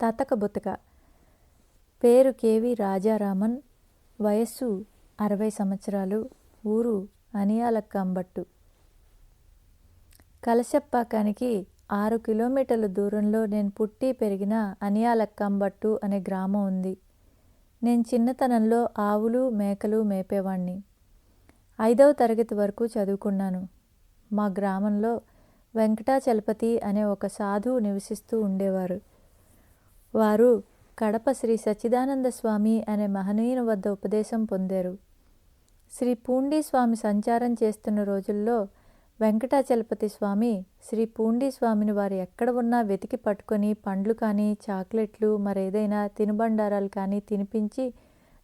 తతక బుతక. పేరు కెవి రాజారామన్. వయస్సు 60 సంవత్సరాలు. ఊరు అనియాలక్కంబట్టు. కలశప్పాకానికి 6 కిలోమీటర్ల దూరంలో నేను పుట్టి పెరిగిన అనియాలక్కంబట్టు అనే గ్రామం ఉంది. నేను చిన్నతనంలో ఆవులు మేకలు మేపేవాణ్ణి. 5వ తరగతి వరకు చదువుకున్నాను. మా గ్రామంలో వెంకటాచలపతి అనే ఒక సాధువు నివసిస్తూ ఉండేవారు. వారు కడప శ్రీ సచ్చిదానంద స్వామి అనే మహనీయుని వద్ద ఉపదేశం పొందారు. శ్రీ పూండీ స్వామి సంచారం చేస్తున్న రోజుల్లో వెంకటాచలపతి స్వామి శ్రీ పూండీ స్వామిని వారు ఎక్కడ ఉన్నా వెతికి పట్టుకొని పండ్లు కానీ చాక్లెట్లు మరేదైనా తినుబండారాలు కానీ తినిపించి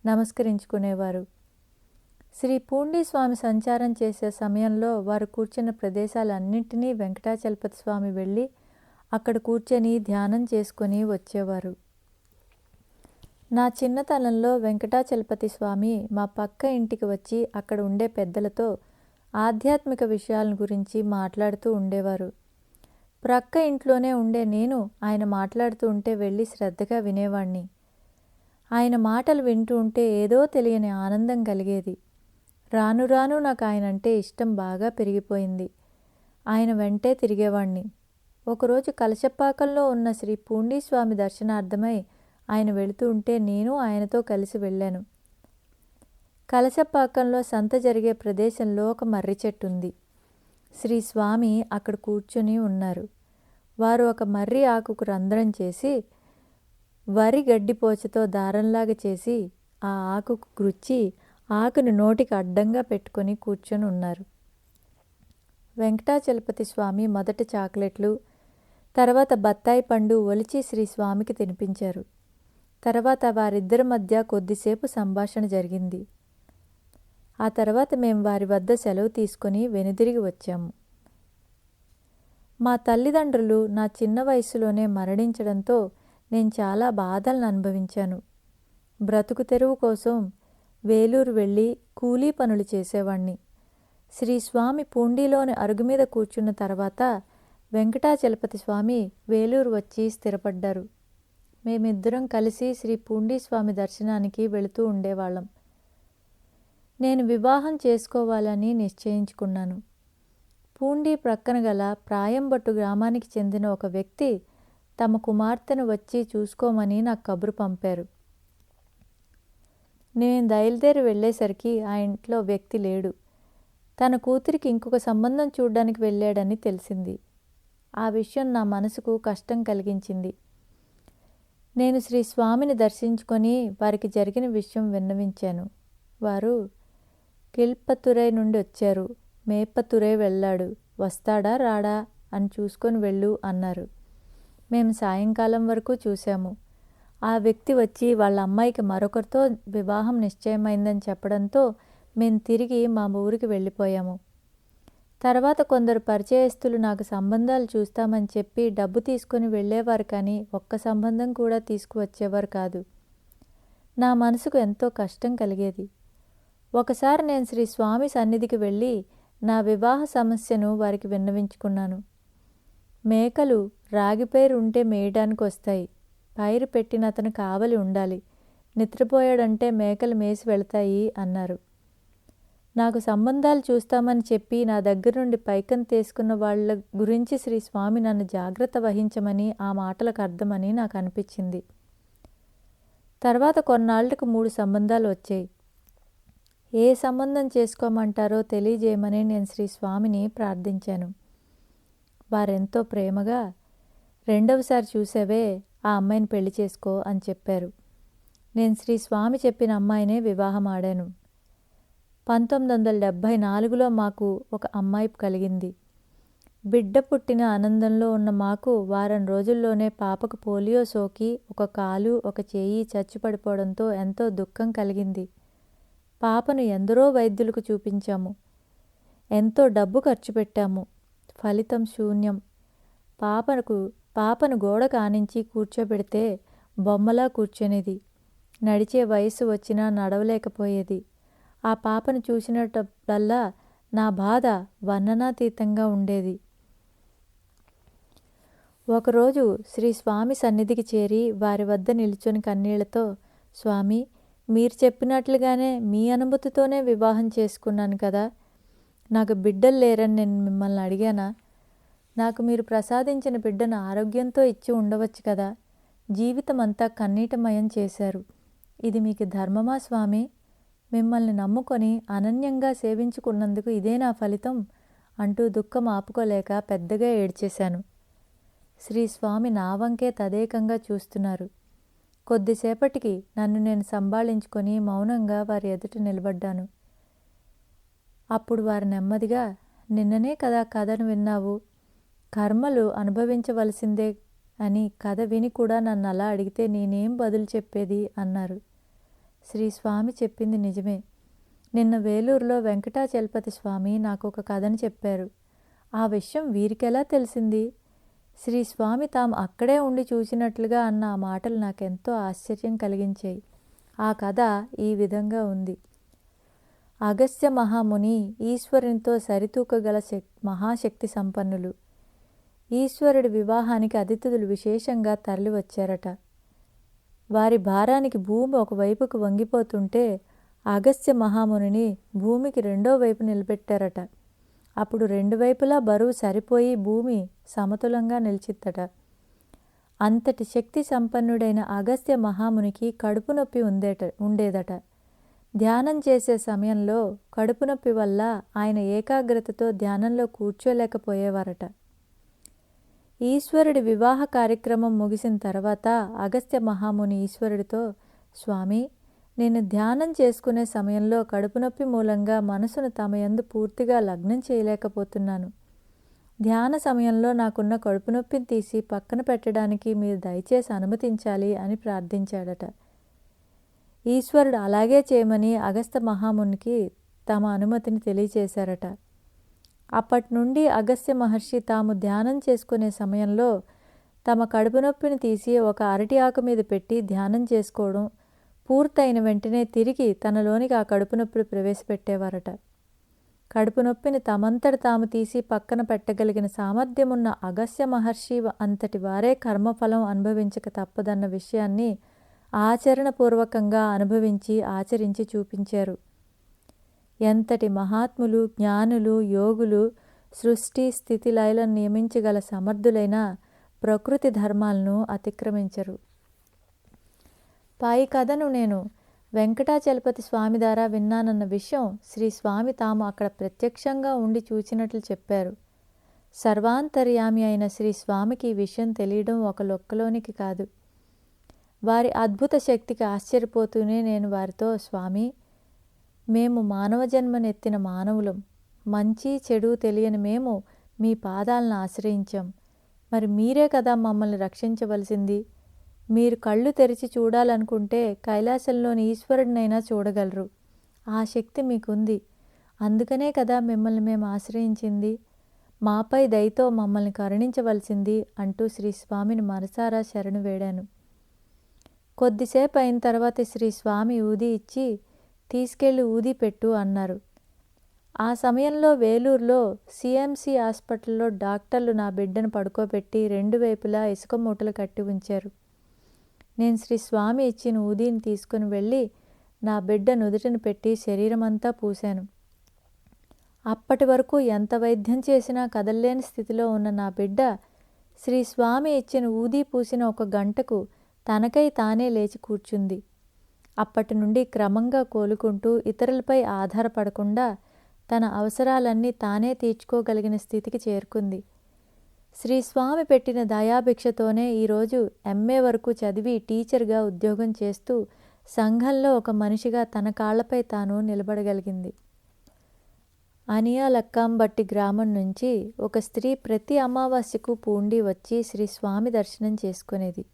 నమస్కరించుకునేవారు. శ్రీ పూండీ స్వామి సంచారం చేసే సమయంలో వారు కూర్చున్న ప్రదేశాలన్నింటినీ వెంకటాచలపతి స్వామి వెళ్ళి అక్కడ కూర్చొని ధ్యానం చేసుకొని వచ్చేవారు. నా చిన్నతనంలో వెంకటాచలపతి స్వామి మా పక్క ఇంటికి వచ్చి అక్కడ ఉండే పెద్దలతో ఆధ్యాత్మిక విషయాల గురించి మాట్లాడుతూ ఉండేవారు. ప్రక్క ఇంట్లోనే ఉండే నేను ఆయన మాట్లాడుతూ ఉంటే వెళ్ళి శ్రద్ధగా వినేవాణ్ణి. ఆయన మాటలు వింటూ ఉంటే ఏదో తెలియని ఆనందం కలిగేది. రాను రాను నాకు ఆయన అంటే ఇష్టం బాగా పెరిగిపోయింది. ఆయన వెంటే తిరిగేవాణ్ణి. ఒకరోజు కలశప్పాకంలో ఉన్న శ్రీ పూండీ స్వామి దర్శనార్థమై ఆయన వెళుతూ ఉంటే నేను ఆయనతో కలిసి వెళ్ళాను. కలశప్పాకంలో సంత జరిగే ప్రదేశంలో ఒక మర్రి చెట్టు ఉంది. శ్రీ స్వామి అక్కడ కూర్చుని ఉన్నారు. వారు ఒక మర్రి ఆకుకు రంధ్రం చేసి వరి గడ్డిపోచతో దారంలాగా చేసి ఆ ఆకుకు గుచ్చి ఆకును నోటికి అడ్డంగా పెట్టుకొని కూర్చొని ఉన్నారు. వెంకటాచలపతి స్వామి మొదట చాక్లెట్లు, తర్వాత బత్తాయి పండు ఒలిచి శ్రీ స్వామికి తినిపించారు. తర్వాత వారిద్దరి మధ్య కొద్దిసేపు సంభాషణ జరిగింది. ఆ తర్వాత మేము వారి వద్ద సెలవు తీసుకొని వెనుదిరిగి వచ్చాము. మా తల్లిదండ్రులు నా చిన్న వయసులోనే మరణించడంతో నేను చాలా బాధలను అనుభవించాను. బ్రతుకు తెరువు కోసం వేలూరు వెళ్ళి కూలీ పనులు చేసేవాణ్ణి. శ్రీ స్వామి పూండీలోని అరుగు మీద కూర్చున్న తర్వాత వెంకటాచలపతి స్వామి వేలూరు వచ్చి స్థిరపడ్డారు. మేమిద్దరం కలిసి శ్రీ పూండీ స్వామి దర్శనానికి వెళుతూ ఉండేవాళ్ళం. నేను వివాహం చేసుకోవాలని నిశ్చయించుకున్నాను. పూండీ ప్రక్కన గల ప్రాయంబట్టు గ్రామానికి చెందిన ఒక వ్యక్తి తమ కుమార్తెను వచ్చి చూసుకోమని నాకు కబురు పంపారు. నేను బయలుదేరి వెళ్ళేసరికి ఆ ఇంట్లో వ్యక్తి లేడు. తన కూతురికి ఇంకొక సంబంధం చూడ్డానికి వెళ్ళాడని తెలిసింది. ఆ విషయం నా మనసుకు కష్టం కలిగించింది. నేను శ్రీ స్వామిని దర్శించుకొని వారికి జరిగిన విషయం విన్నవించాను. వారు కిల్పతురై నుండి వచ్చారు, మేపతురై వెళ్ళాడు, వస్తాడా రాడా అని చూసుకొని వెళ్ళు అన్నారు. మేము సాయంకాలం వరకు చూశాము. ఆ వ్యక్తి వచ్చి వాళ్ళ అమ్మాయికి మరొకరితో వివాహం నిశ్చయమైందని చెప్పడంతో మేము తిరిగి మా ఊరికి వెళ్ళిపోయాము. తర్వాత కొందరు పరిచయస్తులు నాకు సంబంధాలు చూస్తామని చెప్పి డబ్బు తీసుకొని వెళ్ళేవారు, కానీ ఒక్క సంబంధం కూడా తీసుకువచ్చేవారు కాదు. నా మనసుకు ఎంతో కష్టం కలిగేది. ఒకసారి నేను శ్రీ స్వామి సన్నిధికి వెళ్ళి నా వివాహ సమస్యను వారికి విన్నవించుకున్నాను. మేకలు రాగి పైరు ఉంటే మేయడానికి వస్తాయి. పైరు పెట్టిన అతను కావలి ఉండాలి. నిద్రపోయాడంటే మేకలు మేసి వెళతాయి అన్నారు. నాకు సంబంధాలు చూస్తామని చెప్పి నా దగ్గర నుండి పైకం తీసుకున్న వాళ్ళ గురించి శ్రీ స్వామి నన్ను జాగ్రత్త వహించమని ఆ మాటలకు అర్థమని నాకు అనిపించింది. తర్వాత కొన్నాళ్లకు 3 సంబంధాలు వచ్చాయి. ఏ సంబంధం చేసుకోమంటారో తెలియజేయమని నేను శ్రీ స్వామిని ప్రార్థించాను. వారెంతో ప్రేమగా, రెండవసారి చూసావే ఆ అమ్మాయిని పెళ్లి చేసుకో అని చెప్పారు. నేను శ్రీ స్వామి చెప్పిన అమ్మాయినే వివాహం ఆడాను. 1974లో మాకు ఒక అమ్మాయి కలిగింది. బిడ్డ పుట్టిన ఆనందంలో ఉన్న మాకు వారం రోజుల్లోనే పాపకు పోలియో సోకి ఒక కాలు ఒక చేయి చచ్చుపడిపోవడంతో ఎంతో దుఃఖం కలిగింది. పాపను ఎందరో వైద్యులకు చూపించాము. ఎంతో డబ్బు ఖర్చు పెట్టాము. ఫలితం శూన్యం. పాపను గోడ కానించి కూర్చోబెడితే బొమ్మలా కూర్చునేది. నడిచే వయసు వచ్చినా నడవలేకపోయేది. ఆ పాపను చూసినప్పుడల్లా నా బాధ వర్ణనాతీతంగా ఉండేది. ఒకరోజు శ్రీ స్వామి సన్నిధికి చేరి వారి వద్ద నిల్చొని కన్నీళ్లతో, స్వామి, మీరు చెప్పినట్లుగానే మీ అనుమతితోనే వివాహం చేసుకున్నాను కదా, నాకు బిడ్డలు లేరని నేను మిమ్మల్ని అడిగానా? నాకు మీరు ప్రసాదించిన బిడ్డను ఆరోగ్యంతో ఇచ్చి ఉండవచ్చు కదా, జీవితం అంతా కన్నీటమయం చేశారు. ఇది మీకు ధర్మమా స్వామి? మిమ్మల్ని నమ్ముకొని అనన్యంగా సేవించుకున్నందుకు ఇదే నా ఫలితం అంటూ దుఃఖం ఆపుకోలేక పెద్దగా ఏడ్చేశాను. శ్రీ స్వామి నా వంకే తదేకంగా చూస్తున్నారు. కొద్దిసేపటికి నన్ను నేను సంభాళించుకొని మౌనంగా వారి ఎదుట నిలబడ్డాను. అప్పుడు వారు నెమ్మదిగా, నిన్ననే కదా కథను విన్నావు, కర్మలు అనుభవించవలసిందే అని కథ విని కూడా నన్ను అలా అడిగితే నేనేం బదులు చెప్పేది అన్నారు. శ్రీ స్వామి చెప్పింది నిజమే. నిన్న వేలూరులో వెంకటాచలపతి స్వామి నాకు ఒక కథను చెప్పారు. ఆ విషయం వీరికెలా తెలిసింది? శ్రీ స్వామి తాము అక్కడే ఉండి చూసినట్లుగా అన్న ఆ మాటలు నాకెంతో ఆశ్చర్యం కలిగించాయి. ఆ కథ ఈ విధంగా ఉంది. అగస్త్య మహాముని ఈశ్వరునితో సరితూకగల మహాశక్తి సంపన్నులు. ఈశ్వరుడి వివాహానికి అతిథులు విశేషంగా తరలి వచ్చారట. వారి భారానికి భూమి ఒకవైపుకు వంగిపోతుంటే అగస్త్య మహామునిని భూమికి రెండో వైపు నిలబెట్టారట. అప్పుడు రెండు వైపులా బరువు సరిపోయి భూమి సమతులంగా నిలిచిద్దట. అంతటి శక్తి సంపన్నుడైన అగస్త్య మహామునికి కడుపు నొప్పి ఉండేదట. ధ్యానం చేసే సమయంలో కడుపు నొప్పి వల్ల ఆయన ఏకాగ్రతతో ధ్యానంలో కూర్చోలేకపోయేవారట. ఈశ్వరుడి వివాహ కార్యక్రమం ముగిసిన తర్వాత అగస్త్య మహాముని ఈశ్వరుడితో, స్వామి, నేను ధ్యానం చేసుకునే సమయంలో కడుపు నొప్పి మూలంగా మనసును తమ యందు పూర్తిగా లగ్నం చేయలేకపోతున్నాను. ధ్యాన సమయంలో నాకున్న కడుపు నొప్పిని తీసి పక్కన పెట్టడానికి మీరు దయచేసి అనుమతించాలి అని ప్రార్థించాడట. ఈశ్వరుడు అలాగే చేయమని అగస్త్య మహామునికి తమ అనుమతిని తెలియచేశారట. అప్పటి నుండి అగస్త్య మహర్షి తాము ధ్యానం చేసుకునే సమయంలో తమ కడుపు నొప్పిని తీసి ఒక అరటి ఆకు మీద పెట్టి ధ్యానం చేసుకోవడం, పూర్తయిన వెంటనే తిరిగి తనలోనికి ఆ కడుపు నొప్పిని ప్రవేశపెట్టేవారట. కడుపు నొప్పిని తమంతట తాము తీసి పక్కన పెట్టగలిగిన సామర్థ్యం ఉన్న అగస్త్య మహర్షి అంతటి వారే కర్మఫలం అనుభవించక తప్పదన్న విషయాన్ని ఆచరణపూర్వకంగా అనుభవించి ఆచరించి చూపించారు. ఎంతటి మహాత్ములు, జ్ఞానులు, యోగులు సృష్టి స్థితి లయలను నియమించగల సమర్థులైన ప్రకృతి ధర్మాలను అతిక్రమించరు. పై కథను నేను వెంకటాచలపతి స్వామి ద్వారా విన్నానన్న విషయం శ్రీ స్వామి తాము అక్కడ ప్రత్యక్షంగా ఉండి చూచినట్లు చెప్పారు. సర్వాంతర్యామి అయిన శ్రీ స్వామికి ఈ విషయం తెలియడం ఒక లొక్కలోనికి కాదు. వారి అద్భుత శక్తికి ఆశ్చర్యపోతూనే నేను వారితో, స్వామి, మేము మానవ జన్మనెత్తిన మానవులం. మంచి చెడు తెలియని మేము మీ పాదాలను ఆశ్రయించాం. మరి మీరే కదా మమ్మల్ని రక్షించవలసింది. మీరు కళ్ళు తెరిచి చూడాలనుకుంటే కైలాసంలోని ఈశ్వరుడినైనా చూడగలరు. ఆ శక్తి మీకుంది. అందుకనే కదా మిమ్మల్ని మేము ఆశ్రయించింది. మాపై దయతో మమ్మల్ని కరుణించవలసింది అంటూ శ్రీ స్వామిని మనసారా శరణు వేడాను. కొద్దిసేపు అయిన తర్వాత శ్రీ స్వామి ఊది ఇచ్చి, తీసుకెళ్ళి ఊది పెట్టు అన్నారు. ఆ సమయంలో వేలూరులో సిఎంసి హాస్పిటల్లో డాక్టర్లు నా బిడ్డను పడుకోబెట్టి రెండు వైపులా ఇసుక మూటలు కట్టి ఉంచారు. నేను శ్రీ స్వామి ఇచ్చిన ఊదిని తీసుకుని వెళ్ళి నా బిడ్డ నుదుటిని పెట్టి శరీరమంతా పూశాను. అప్పటి వరకు ఎంత వైద్యం చేసినా కదల్లేని స్థితిలో ఉన్న నా బిడ్డ శ్రీ స్వామి ఇచ్చిన ఊది పూసిన ఒక గంటకు తనకై తానే లేచి కూర్చుంది. అప్పటి నుండి క్రమంగా కోలుకుంటూ ఇతరులపై ఆధారపడకుండా తన అవసరాలన్నీ తానే తీర్చుకోగలిగిన స్థితికి చేరుకుంది. శ్రీ స్వామి పెట్టిన దయాభిక్షతోనే ఈరోజు ఎంఏ వరకు చదివి టీచర్గా ఉద్యోగం చేస్తూ సంఘంలో ఒక మనిషిగా తన కాళ్లపై తాను నిలబడగలిగింది. అనియాలక్కాంబట్టి గ్రామం నుంచి ఒక స్త్రీ ప్రతి అమావాస్యకు పూండి వచ్చి శ్రీ స్వామి దర్శనం చేసుకునేది.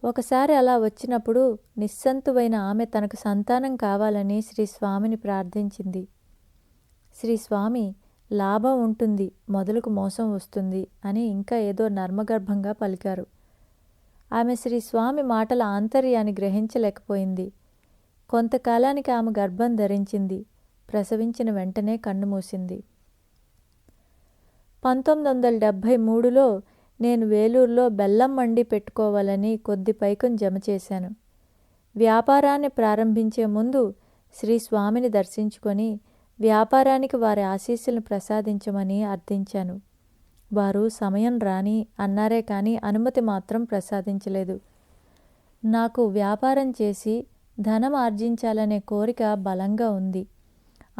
ఒకసారి అలా వచ్చినప్పుడు నిస్సంతువైన ఆమె తనకు సంతానం కావాలని శ్రీ స్వామిని ప్రార్థించింది. శ్రీ స్వామి, లాభం ఉంటుంది, మొదలుకు మోసం వస్తుంది అని ఇంకా ఏదో నర్మగర్భంగా పలికారు. ఆమె శ్రీ స్వామి మాటల ఆంతర్యాన్ని గ్రహించలేకపోయింది. కొంతకాలానికి ఆమె గర్భం ధరించింది. ప్రసవించిన వెంటనే కన్నుమూసింది. 1973లో నేను వేలూరులో బెల్లం మండి పెట్టుకోవాలని కొద్ది పైకం జమ చేశాను. వ్యాపారాన్ని ప్రారంభించే ముందు శ్రీ స్వామిని దర్శించుకొని వ్యాపారానికి వారి ఆశీస్సులను ప్రసాదించమని అర్థించాను. వారు సమయం రాని అన్నారే కానీ అనుమతి మాత్రం ప్రసాదించలేదు. నాకు వ్యాపారం చేసి ధనం ఆర్జించాలనే కోరిక బలంగా ఉంది.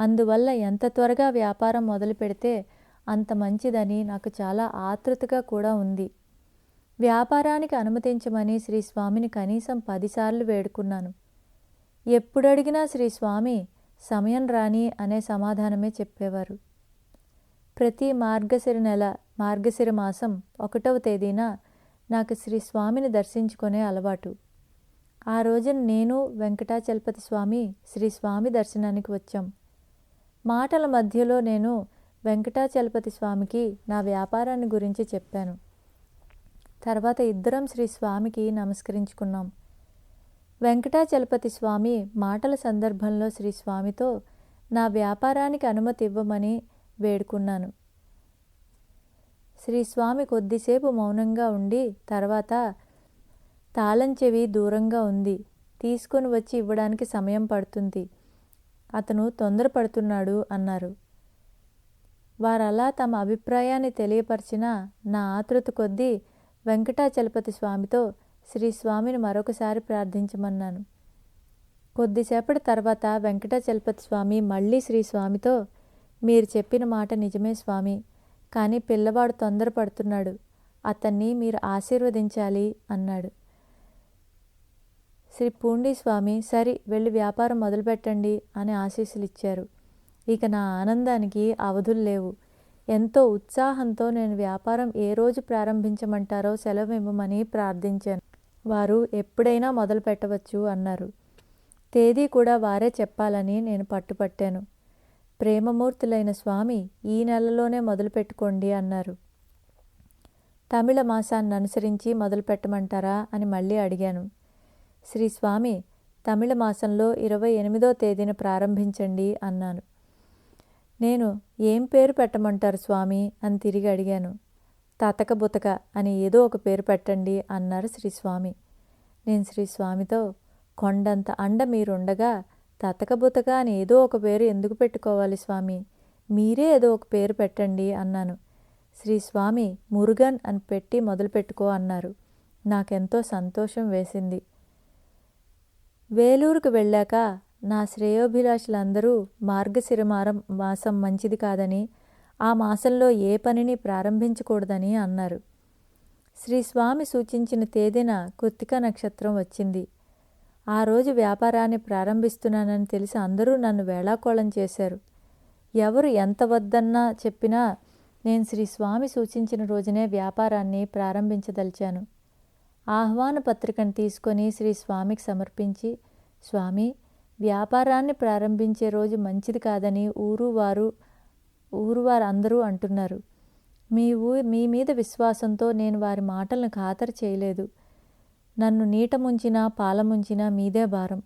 అందువల్ల ఎంత త్వరగా వ్యాపారం మొదలు పెడితే అంత మంచిదని నాకు చాలా ఆతృతగా కూడా ఉంది. వ్యాపారానికి అనుమతించమని శ్రీ స్వామిని కనీసం 10 సార్లు వేడుకున్నాను. ఎప్పుడడిగినా శ్రీ స్వామి సమయం రాని అనే సమాధానమే చెప్పేవారు. ప్రతి మార్గశిర మాసం 1వ తేదీన నాకు శ్రీ స్వామిని దర్శించుకునే అలవాటు. ఆ రోజున నేను వెంకటాచలపతి స్వామి శ్రీ స్వామి దర్శనానికి వచ్చాం. మాటల మధ్యలో నేను వెంకటాచలపతి స్వామికి నా వ్యాపారాన్ని గురించి చెప్పాను. తర్వాత ఇద్దరం శ్రీ స్వామికి నమస్కరించుకున్నాం. వెంకటాచలపతి స్వామి మాటల సందర్భంలో శ్రీ స్వామితో నా వ్యాపారానికి అనుమతి ఇవ్వమని వేడుకున్నాను. శ్రీ స్వామి కొద్దిసేపు మౌనంగా ఉండి తర్వాత తాళం చెవి దూరంగా ఉంది, తీసుకొని వచ్చి ఇవ్వడానికి సమయం పడుతుంది, అతను తొందరపడుతున్నాడు అన్నారు. వారలా తమ అభిప్రాయాన్ని తెలియపరిచినా నా ఆతృత కొద్దీ వెంకటాచలపతి స్వామితో శ్రీ స్వామిని మరొకసారి ప్రార్థించమన్నాను. కొద్దిసేపటి తర్వాత వెంకటాచలపతి స్వామి మళ్ళీ శ్రీ స్వామితో మీరు చెప్పిన మాట నిజమే స్వామి, కానీ పిల్లవాడు తొందరపడుతున్నాడు, అతన్ని మీరు ఆశీర్వదించాలి అన్నాడు. శ్రీ పూండి స్వామి సరి వెళ్ళి వ్యాపారం మొదలుపెట్టండి అని ఆశీస్సులు ఇచ్చారు. ఇక నా ఆనందానికి అవధులు లేవు. ఎంతో ఉత్సాహంతో నేను వ్యాపారం ఏ రోజు ప్రారంభించమంటారో సెలవు ఇవ్వమని ప్రార్థించాను. వారు ఎప్పుడైనా మొదలు పెట్టవచ్చు అన్నారు. తేదీ కూడా వారే చెప్పాలని నేను పట్టుపట్టాను. ప్రేమమూర్తులైన స్వామి ఈ నెలలోనే మొదలు పెట్టుకోండి అన్నారు. తమిళ మాసాన్ని అనుసరించి మొదలు పెట్టమంటారా అని మళ్ళీ అడిగాను. శ్రీ స్వామి తమిళ మాసంలో 28వ తేదీన ప్రారంభించండి అన్నాను. నేను ఏం పేరు పెట్టమంటారు స్వామి అని తిరిగి అడిగాను. తతక బుతక అని ఏదో ఒక పేరు పెట్టండి అన్నారు శ్రీ స్వామి. నేను శ్రీ స్వామితో కొండంత అండ మీరుండగా తతక బుతక అని ఏదో ఒక పేరు ఎందుకు పెట్టుకోవాలి స్వామి, మీరే ఏదో ఒక పేరు పెట్టండి అన్నాను. శ్రీ స్వామి మురుగన్ అని పెట్టి మొదలు పెట్టుకో అన్నారు. నాకెంతో సంతోషం వేసింది. వేలూరుకు వెళ్ళాక నా శ్రేయోభిలాషులందరూ మార్గశిర మాసం మంచిది కాదని, ఆ మాసంలో ఏ పనిని ప్రారంభించకూడదని అన్నారు. శ్రీ స్వామి సూచించిన తేదీన కృత్తిక నక్షత్రం వచ్చింది. ఆ రోజు వ్యాపారాన్ని ప్రారంభిస్తున్నానని తెలిసి అందరూ నన్ను వేళాకోళం చేశారు. ఎవరు ఎంత వద్దన్నా చెప్పినా నేను శ్రీ స్వామి సూచించిన రోజునే వ్యాపారాన్ని ప్రారంభించదలిచాను. ఆహ్వాన పత్రికను తీసుకొని శ్రీ స్వామికి సమర్పించి, స్వామి వ్యాపారాన్ని ప్రారంభించే రోజు మంచిది కాదని ఊరువారు అందరూ అంటున్నారు. మీ మీద విశ్వాసంతో నేను వారి మాటలను ఖాతరు చేయలేదు. నన్ను నీట ముంచినా పాల ముంచినా మీదే భారం.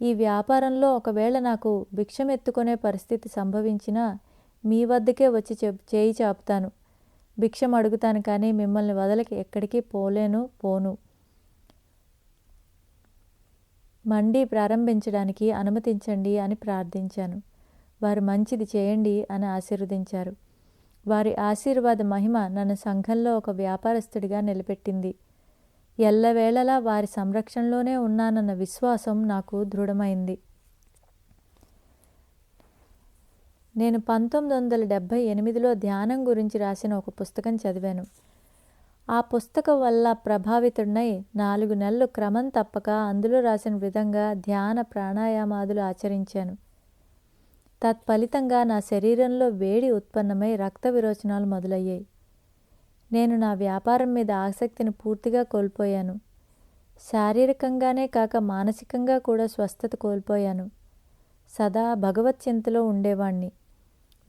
ఈ వ్యాపారంలో ఒకవేళ నాకు భిక్షమెత్తుకునే పరిస్థితి సంభవించినా మీ వద్దకే వచ్చి చేయి చాపుతాను. భిక్షం అడుగుతాను కానీ మిమ్మల్ని వదలకి ఎక్కడికి పోను. మండి ప్రారంభించడానికి అనుమతించండి అని ప్రార్థించాను. వారు మంచిది చేయండి అని ఆశీర్వదించారు. వారి ఆశీర్వాద మహిమ నన్ను సంఘంలో ఒక వ్యాపారస్తుడిగా నిలబెట్టింది. ఎల్లవేళలా వారి సంరక్షణలోనే ఉన్నానన్న విశ్వాసం నాకు దృఢమైంది. నేను 1978లో ధ్యానం గురించి రాసిన ఒక పుస్తకం చదివాను. ఆ పుస్తకం వల్ల ప్రభావితుడినై 4 నెలలు క్రమం తప్పక అందులో రాసిన విధంగా ధ్యాన ప్రాణాయామాదులు ఆచరించాను. తత్ఫలితంగా నా శరీరంలో వేడి ఉత్పన్నమై రక్త విరోచనాలు మొదలయ్యాయి. నేను నా వ్యాపారం మీద ఆసక్తిని పూర్తిగా కోల్పోయాను. శారీరకంగానే కాక మానసికంగా కూడా స్వస్థత కోల్పోయాను. సదా భగవత్ చింతలో ఉండేవాణ్ణి.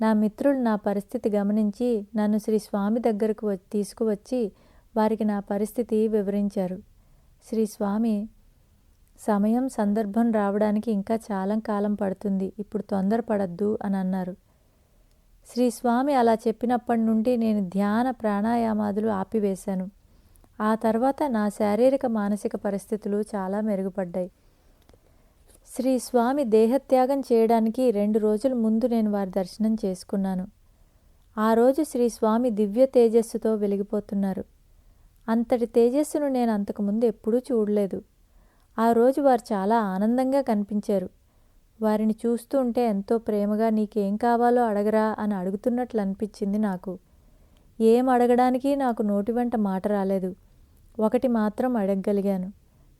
నా మిత్రులు నా పరిస్థితి గమనించి నన్ను శ్రీ స్వామి దగ్గరకు తీసుకువచ్చి వారికి నా పరిస్థితి వివరించారు. శ్రీ స్వామి సమయం సందర్భం రావడానికి ఇంకా చాలా కాలం పడుతుంది, ఇప్పుడు తొందరపడద్దు అని అన్నారు. శ్రీ స్వామి అలా చెప్పినప్పటి నుండి నేను ధ్యాన ప్రాణాయామాదులు ఆపివేశాను. ఆ తర్వాత నా శారీరక మానసిక పరిస్థితులు చాలా మెరుగుపడ్డాయి. శ్రీ స్వామి దేహత్యాగం చేయడానికి 2 రోజుల ముందు నేను వారి దర్శనం చేసుకున్నాను. ఆ రోజు శ్రీ స్వామి దివ్య తేజస్సుతో వెలిగిపోతున్నారు. అంతటి తేజస్సును నేను అంతకుముందు ఎప్పుడూ చూడలేదు. ఆ రోజు వారు చాలా ఆనందంగా కనిపించారు. వారిని చూస్తూ ఉంటే ఎంతో ప్రేమగా నీకేం కావాలో అడగరా అని అడుగుతున్నట్లు అనిపించింది నాకు. ఏం అడగడానికి నాకు నోటి వెంట మాట రాలేదు. ఒకటి మాత్రం అడగగలిగాను,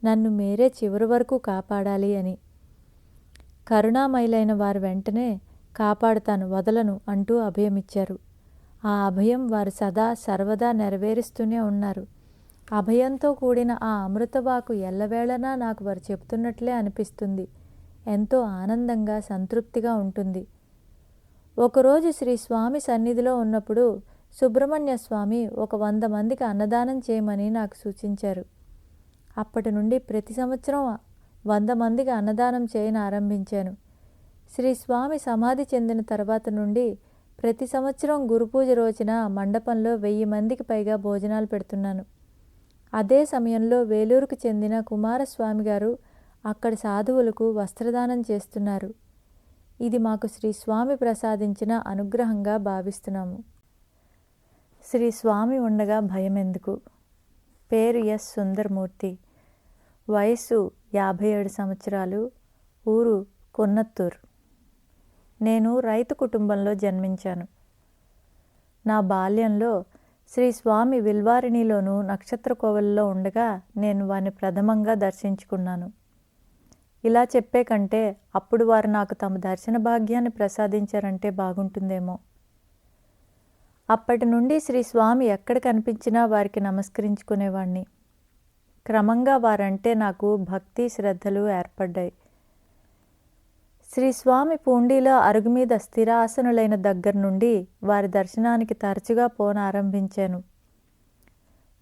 నన్ను మీరే చివరి వరకు కాపాడాలి అని. కరుణామయులైన వారు వెంటనే కాపాడుతాను, వదలను అంటూ అభయమిచ్చారు. ఆ అభయం వారు సదా సర్వదా నెరవేరుస్తూనే ఉన్నారు. అభయంతో కూడిన ఆ అమృతవాకు ఎల్లవేళలా నాకు వారు చెప్తున్నట్లే అనిపిస్తుంది. ఎంతో ఆనందంగా సంతృప్తిగా ఉంటుంది. ఒకరోజు శ్రీ స్వామి సన్నిధిలో ఉన్నప్పుడు సుబ్రహ్మణ్య స్వామి ఒక 100 మందికి అన్నదానం చేయమని నాకు సూచించారు. అప్పటి నుండి ప్రతి సంవత్సరం 100 మందికి అన్నదానం చేయని ఆరంభించాను. శ్రీ స్వామి సమాధి చెందిన తర్వాత నుండి ప్రతి సంవత్సరం గురుపూజ రోజున మండపంలో 1000 మందికి పైగా భోజనాలు పెడుతున్నాను. అదే సమయంలో వేలూరుకు చెందిన కుమారస్వామి గారు అక్కడి సాధువులకు వస్త్రదానం చేస్తున్నారు. ఇది మాకు శ్రీ స్వామి ప్రసాదించిన అనుగ్రహంగా భావిస్తున్నాము. శ్రీ స్వామి ఉండగా భయం ఎందుకు? పేరు ఎస్ సుందరమూర్తి. వయస్సు 57 సంవత్సరాలు. ఊరు కొన్నత్తూరు. నేను రైతు కుటుంబంలో జన్మించాను. నా బాల్యంలో శ్రీ స్వామి విల్వారిణిలోను నక్షత్ర కోవెలలో ఉండగా నేను వారిని ప్రథమంగా దర్శించుకున్నాను. ఇలా చెప్పే కంటే అప్పుడు వారు నాకు తమ దర్శన భాగ్యాన్ని ప్రసాదించారంటే బాగుంటుందేమో. అప్పటి నుండి శ్రీ స్వామి ఎక్కడ కనిపించినా వారికి నమస్కరించుకునేవాణ్ణి. క్రమంగా వారంటే నాకు భక్తి శ్రద్ధలు ఏర్పడ్డాయి. శ్రీ స్వామి పూండిలో అరుగు మీద స్థిరాసనులైన దగ్గర నుండి వారి దర్శనానికి తరచుగా పోనారంభించాను.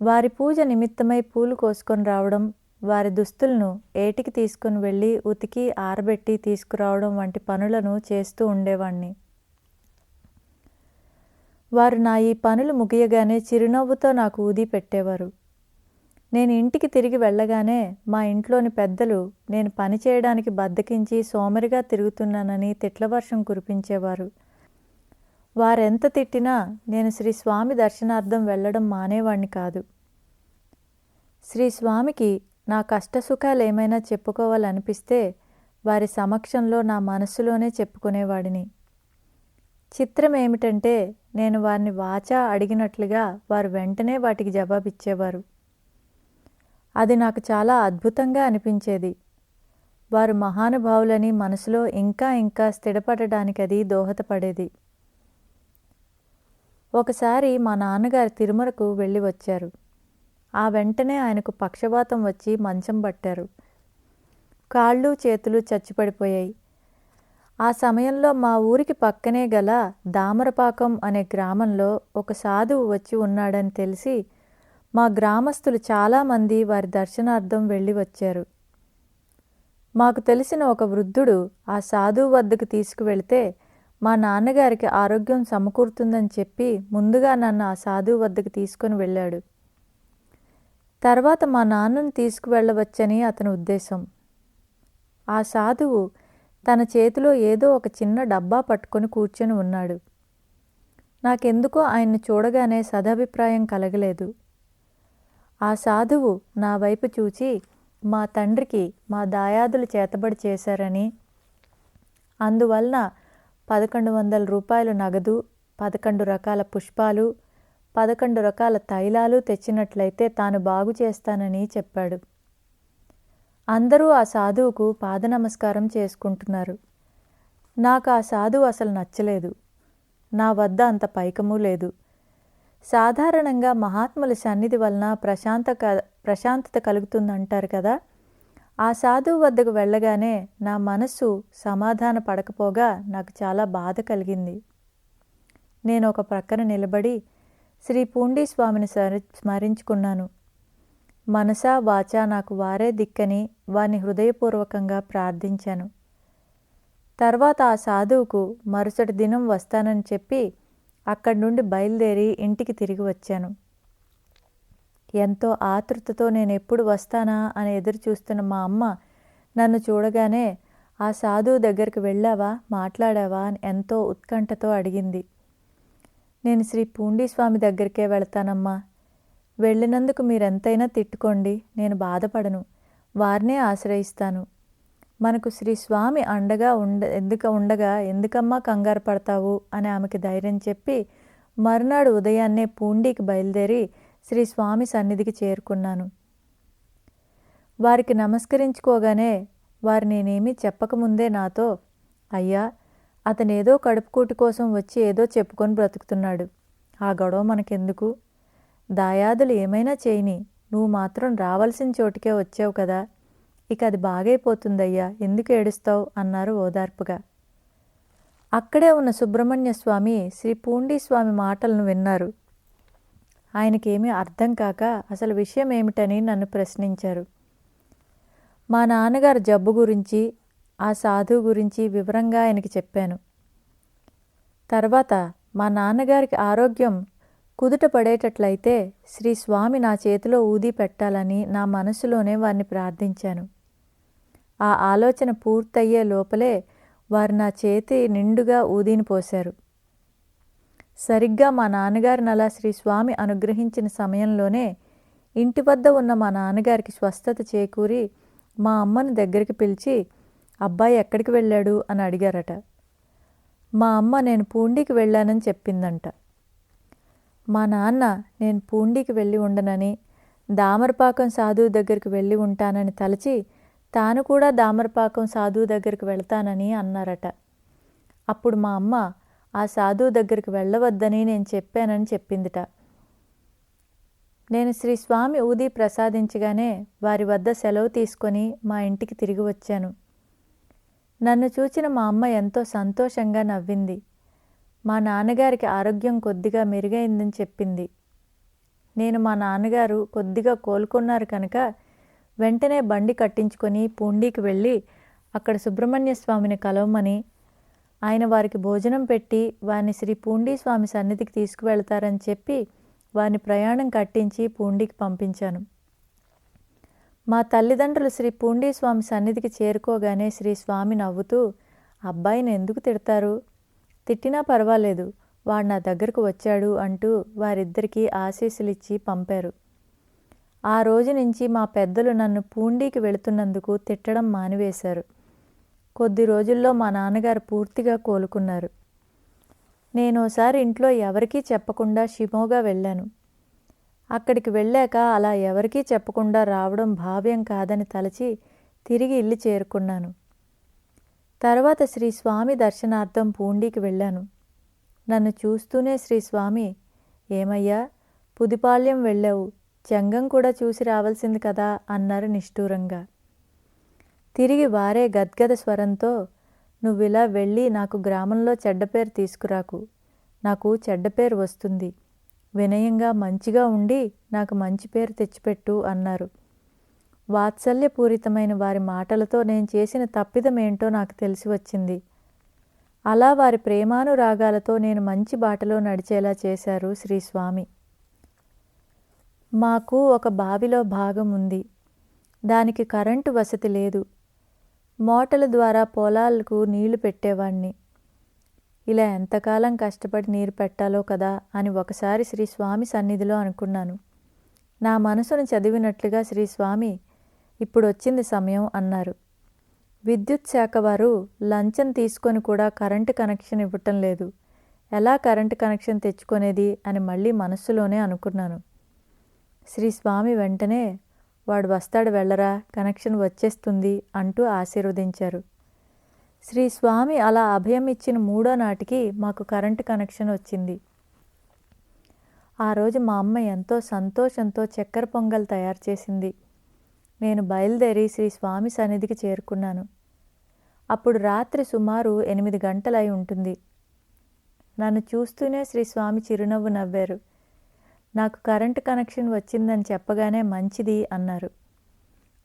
వారి పూజ నిమిత్తమై పూలు కోసుకొని రావడం, వారి దుస్తులను ఏటికి తీసుకుని వెళ్ళి ఉతికి ఆరబెట్టి తీసుకురావడం వంటి పనులను చేస్తూ ఉండేవాణ్ణి. వారు నా ఈ పనులు ముగియగానే చిరునవ్వుతో నాకు ఊది పెట్టేవారు. నేను ఇంటికి తిరిగి వెళ్ళగానే మా ఇంట్లోని పెద్దలు నేను పని చేయడానికి బద్దకించి సోమరిగా తిరుగుతున్నానని తిట్ల వర్షం కురిపించేవారు. వారెంత తిట్టినా నేను శ్రీ స్వామి దర్శనార్థం వెళ్ళడం మానేవాణ్ణి కాదు. శ్రీ స్వామికి నా కష్టసుఖాలు ఏమైనా చెప్పుకోవాలనిపిస్తే వారి సమక్షంలో నా మనస్సులోనే చెప్పుకునేవాడిని. చిత్రం ఏమిటంటే నేను వారిని వాచా అడిగినట్లుగా వారు వెంటనే వాటికి జవాబిచ్చేవారు. అది నాకు చాలా అద్భుతంగా అనిపించేది. వారు మహానుభావులని మనసులో ఇంకా ఇంకా స్థిరపడడానికి అది దోహదపడేది. ఒకసారి మా నాన్నగారు తిరుమలకు వెళ్ళి వచ్చారు. ఆ వెంటనే ఆయనకు పక్షవాతం వచ్చి మంచం పట్టారు. కాళ్ళు చేతులు చచ్చుపడిపోయాయి. ఆ సమయంలో మా ఊరికి పక్కనే గల దామరపాకం అనే గ్రామంలో ఒక సాధువు వచ్చి ఉన్నాడని తెలిసి మా గ్రామస్తులు చాలామంది వారి దర్శనార్థం వెళ్ళి వచ్చారు. మాకు తెలిసిన ఒక వృద్ధుడు ఆ సాధువు వద్దకు తీసుకువెళితే మా నాన్నగారికి ఆరోగ్యం సమకూరుతుందని చెప్పి ముందుగా నన్ను ఆ సాధువు వద్దకు తీసుకొని వెళ్ళాడు. తర్వాత మా నాన్నను తీసుకువెళ్ళవచ్చని అతని ఉద్దేశం. ఆ సాధువు తన చేతిలో ఏదో ఒక చిన్న డబ్బా పట్టుకొని కూర్చొని ఉన్నాడు. నాకెందుకో ఆయన్ని చూడగానే సదభిప్రాయం కలగలేదు. ఆ సాధువు నా వైపు చూచి మా తండ్రికి మా దాయాదులు చేతబడి చేశారని, అందువలన 1100 రూపాయలు నగదు, 11 రకాల పుష్పాలు, 11 రకాల తైలాలు తెచ్చినట్లయితే తాను బాగు చేస్తానని చెప్పాడు. అందరూ ఆ సాధువుకు పాద నమస్కారం చేసుకుంటున్నారు. నాకు ఆ సాధువు అసలు నచ్చలేదు. నా వద్ద అంత పైకము లేదు. సాధారణంగా మహాత్ముల సన్నిధి వలన ప్రశాంతత కలుగుతుందంటారు కదా. ఆ సాధువు వద్దకు వెళ్ళగానే నా మనస్సు సమాధాన పడకపోగా నాకు చాలా బాధ కలిగింది. నేను ఒక ప్రక్కన నిలబడి శ్రీ పూండి స్వామిని స్మరించుకున్నాను. మనసా వాచా నాకు వారే దిక్కని వారిని హృదయపూర్వకంగా ప్రార్థించాను. తర్వాత ఆ సాధువుకు మరుసటి దినం వస్తానని చెప్పి అక్కడి నుండి బయలుదేరి ఇంటికి తిరిగి వచ్చాను. ఎంతో ఆతృతతో నేను ఎప్పుడు వస్తానా అని ఎదురు చూస్తున్న మా అమ్మ నన్ను చూడగానే, ఆ సాధువు దగ్గరికి వెళ్ళావా, మాట్లాడావా అని ఎంతో ఉత్కంఠతో అడిగింది. నేను శ్రీ పూండీస్వామి దగ్గరికే వెళతానమ్మా. వెళ్ళినందుకు మీరెంతైనా తిట్టుకోండి, నేను బాధపడను, వారినే ఆశ్రయిస్తాను. మనకు శ్రీ స్వామి అండగా ఉండగా ఎందుకమ్మా కంగారు పడతావు అని ఆమెకి ధైర్యం చెప్పి మరునాడు ఉదయాన్నే పూండీకి బయలుదేరి శ్రీ స్వామి సన్నిధికి చేరుకున్నాను. వారికి నమస్కరించుకోగానే వారు నేనేమీ చెప్పకముందే నాతో, అయ్యా, అతనేదో కడుపుకూటి కోసం వచ్చి ఏదో చెప్పుకొని బ్రతుకుతున్నాడు, ఆ గొడవ మనకెందుకు, దాయాదులు ఏమైనా చేయని, నువ్వు మాత్రం రావాల్సిన చోటుకే వచ్చావు కదా, ఇక అది బాగైపోతుందయ్యా, ఎందుకు ఏడుస్తావు అన్నారు ఓదార్పుగా. అక్కడే ఉన్న సుబ్రహ్మణ్య స్వామి శ్రీ పూండీస్వామి మాటలను విన్నారు. ఆయనకేమీ అర్థం కాక అసలు విషయం ఏమిటని నన్ను ప్రశ్నించారు. మా నాన్నగారు జబ్బు గురించి, ఆ సాధువు గురించి వివరంగా ఆయనకి చెప్పాను. తర్వాత మా నాన్నగారికి ఆరోగ్యం కుదుట పడేటట్లయితే శ్రీ స్వామి నా చేతిలో ఊది పెట్టాలని నా మనసులోనే వారిని ప్రార్థించాను. ఆ ఆలోచన పూర్తయ్యే లోపలే వారు నా చేతి నిండుగా ఊదిని పోశారు. సరిగ్గా మా నాన్నగారిని అలా శ్రీ స్వామి అనుగ్రహించిన సమయంలోనే ఇంటి వద్ద ఉన్న మా నాన్నగారికి స్వస్థత చేకూరి మా అమ్మను దగ్గరికి పిలిచి, అబ్బాయి ఎక్కడికి వెళ్ళాడు అని అడిగారట. మా అమ్మ నేను పూండీకి వెళ్ళానని చెప్పిందంట. మా నాన్న నేను పూండీకి వెళ్ళి ఉండనని, దామరపాకం సాధువు దగ్గరికి వెళ్ళి ఉంటానని తలచి తాను కూడా దామరపాకం సాధువు దగ్గరికి వెళ్తానని అన్నారట. అప్పుడు మా అమ్మ ఆ సాధువు దగ్గరికి వెళ్ళవద్దని నేను చెప్పానని చెప్పిందిట. నేను శ్రీ స్వామి ఊది ప్రసాదించగానే వారి వద్ద సెలవు తీసుకొని మా ఇంటికి తిరిగి వచ్చాను. నన్ను చూచిన మా అమ్మ ఎంతో సంతోషంగా నవ్వింది. మా నాన్నగారికి ఆరోగ్యం కొద్దిగా మెరుగైందని చెప్పింది. నేను మా నాన్నగారు కొద్దిగా కోలుకున్నారు కనుక వెంటనే బండి కట్టించుకొని పూండీకి వెళ్ళి అక్కడ సుబ్రహ్మణ్య స్వామిని కలవమని, ఆయన వారికి భోజనం పెట్టి వారిని శ్రీ పూండీస్వామి సన్నిధికి తీసుకువెళ్తారని చెప్పి వారిని ప్రయాణం కట్టించి పూండీకి పంపించాను. మా తల్లిదండ్రులు శ్రీ పూండీస్వామి సన్నిధికి చేరుకోగానే శ్రీ స్వామి నవ్వుతూ, అబ్బాయిని ఎందుకు తిడతారు, తిట్టినా పర్వాలేదు, వాడు నా దగ్గరకు వచ్చాడు అంటూ వారిద్దరికీ ఆశీస్సులిచ్చి పంపారు. ఆ రోజు నుంచి మా పెద్దలు నన్ను పూండీకి వెళుతున్నందుకు తిట్టడం మానివేశారు. కొద్ది రోజుల్లో మా నాన్నగారు పూర్తిగా కోలుకున్నారు. నేనోసారి ఇంట్లో ఎవరికీ చెప్పకుండా షిమోగా వెళ్ళాను. అక్కడికి వెళ్ళాక అలా ఎవరికీ చెప్పకుండా రావడం భావ్యం కాదని తలచి తిరిగి ఇల్లు చేరుకున్నాను. తర్వాత శ్రీ స్వామి దర్శనార్థం పూండీకి వెళ్ళాను. నన్ను చూస్తూనే శ్రీ స్వామి, ఏమయ్యా, పుదిపాళ్యం వెళ్ళావు, చెంగం కూడా చూసి రావాల్సింది కదా అన్నారు నిష్ఠూరంగా. తిరిగి వారే గద్గద స్వరంతో, నువ్విలా వెళ్ళి నాకు గ్రామంలో చెడ్డపేరు తీసుకురాకు, నాకు చెడ్డపేరు వస్తుంది, వినయంగా మంచిగా ఉండి నాకు మంచి పేరు తెచ్చిపెట్టు అన్నారు. వాత్సల్యపూరితమైన వారి మాటలతో నేను చేసిన తప్పిదమేంటో నాకు తెలిసి వచ్చింది. అలా వారి ప్రేమానురాగాలతో నేను మంచి బాటలో నడిచేలా చేశారు శ్రీ స్వామి. మాకు ఒక బావిలో భాగం ఉంది. దానికి కరెంటు వసతి లేదు. మోటార్ల ద్వారా పొలాలకు నీళ్లు పెట్టేవాణ్ణి. ఇలా ఎంతకాలం కష్టపడి నీరు పెట్టాలో కదా అని ఒకసారి శ్రీ స్వామి సన్నిధిలో అనుకున్నాను. నా మనసును చదివినట్లుగా శ్రీ స్వామి, ఇప్పుడు వచ్చింది సమయం అన్నారు. విద్యుత్ శాఖ వారు లంచం తీసుకొని కూడా కరెంటు కనెక్షన్ ఇవ్వటం లేదు, ఎలా కరెంటు కనెక్షన్ తెచ్చుకునేది అని మళ్ళీ మనస్సులోనే అనుకున్నాను. శ్రీ స్వామి వెంటనే, వాడు వస్తాడు వెళ్ళరా, కనెక్షన్ వచ్చేస్తుంది అంటూ ఆశీర్వదించారు. శ్రీ స్వామి అలా అభయం ఇచ్చిన 3వ నాటికి మాకు కరెంటు కనెక్షన్ వచ్చింది. ఆ రోజు మా అమ్మ ఎంతో సంతోషంతో చక్కెర పొంగల్ తయారు చేసింది. నేను బయలుదేరి శ్రీ స్వామి సన్నిధికి చేరుకున్నాను. అప్పుడు రాత్రి సుమారు 8 గంటలై ఉంటుంది. నన్ను చూస్తూనే శ్రీ స్వామి చిరునవ్వు నవ్వారు. నాకు కరెంటు కనెక్షన్ వచ్చిందని చెప్పగానే మంచిది అన్నారు.